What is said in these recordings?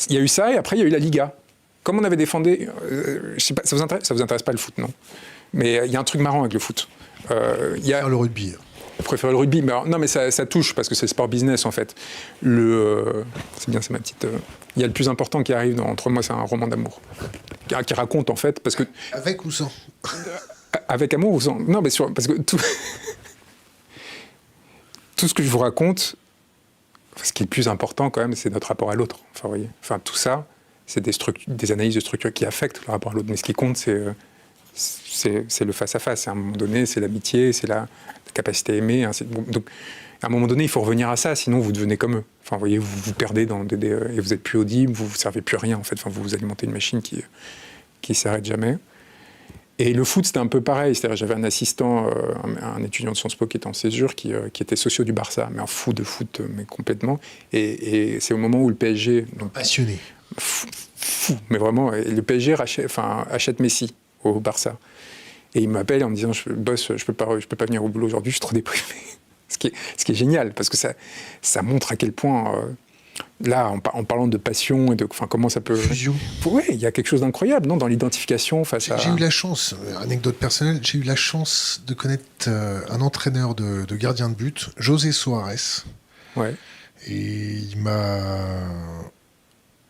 il y a eu ça, et après, il y a eu la Liga. Comme on avait défendu... je sais pas, ça vous intéresse pas le foot, non? Mais il y a un truc marrant avec le foot. Le rugby. Je préfère le rugby, mais alors, non, mais ça touche, parce que c'est le sport business, en fait. C'est bien, c'est ma petite... Il y a le plus important qui arrive entre moi, c'est un roman d'amour. Qui raconte, en fait, parce que... Avec ou sans? Avec amour ou sans? Non, mais parce que tout... tout ce que je vous raconte, ce qui est le plus important, quand même, c'est notre rapport à l'autre. Enfin, vous voyez. Enfin, tout ça, c'est des analyses de structure qui affectent le rapport à l'autre. Mais ce qui compte, c'est le face-à-face. À un moment donné, c'est l'amitié, c'est la capacité à aimer. Hein, donc, à un moment donné, il faut revenir à ça, sinon vous devenez comme eux. Enfin, vous voyez, vous vous perdez et vous n'êtes plus audible, vous ne servez plus à rien, en fait. Enfin, vous alimentez une machine qui ne s'arrête jamais. Et le foot, c'était un peu pareil. C'est-à-dire, j'avais un assistant, un étudiant de Sciences Po qui était en césure, qui était socio du Barça, mais un fou de foot, mais complètement. Et c'est au moment où le PSG... Donc, passionné. Fou, mais vraiment. Et le PSG achète Messi au Barça. Et il m'appelle en me disant, boss, je peux pas venir au boulot aujourd'hui, je suis trop déprimé. Ce qui est génial, parce que ça montre à quel point... là, en parlant de passion et de comment ça peut... Fusion. Oui, il y a quelque chose d'incroyable, non, dans l'identification face à... J'ai eu la chance, anecdote personnelle, j'ai eu la chance de connaître un entraîneur de gardien de but, José Soares. Ouais. Et il m'a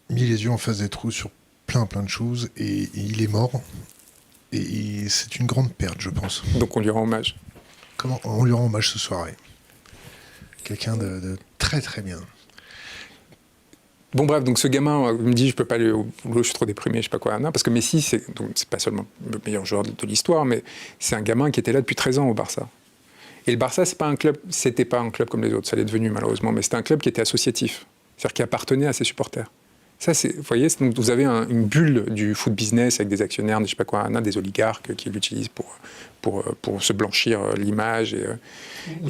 mis les yeux en face des trous sur plein de choses, et il est mort. Et c'est une grande perte, je pense. Donc on lui rend hommage. Comment on lui rend hommage ce soir? Quelqu'un de très très bien. Bon bref, donc ce gamin me dit je peux pas aller au boulot, je suis trop déprimé, je sais pas quoi. Non, parce que Messi, c'est pas seulement le meilleur joueur de l'histoire, mais c'est un gamin qui était là depuis 13 ans au Barça. Et le Barça, c'était pas un club comme les autres, ça l'est devenu malheureusement, mais c'était un club qui était associatif, c'est-à-dire qui appartenait à ses supporters. Ça, vous voyez, donc vous avez une bulle du foot business avec des actionnaires, je sais pas quoi, des oligarques qui l'utilisent pour se blanchir l'image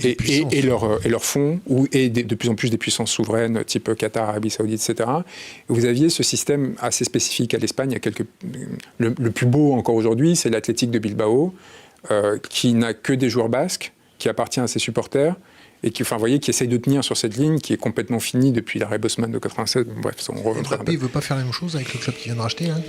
et leurs fonds, et de plus en plus des puissances souveraines, type Qatar, Arabie Saoudite, etc. Et vous aviez ce système assez spécifique à l'Espagne. Le plus beau encore aujourd'hui, c'est l'Athletic de Bilbao, qui n'a que des joueurs basques, qui appartient à ses supporters, et qui essaye de tenir sur cette ligne qui est complètement finie depuis l'arrêt Bosman de 96. Bref, on reviendra. Mbappé ne veut pas faire la même chose avec le club qu'il vient de racheter, hein.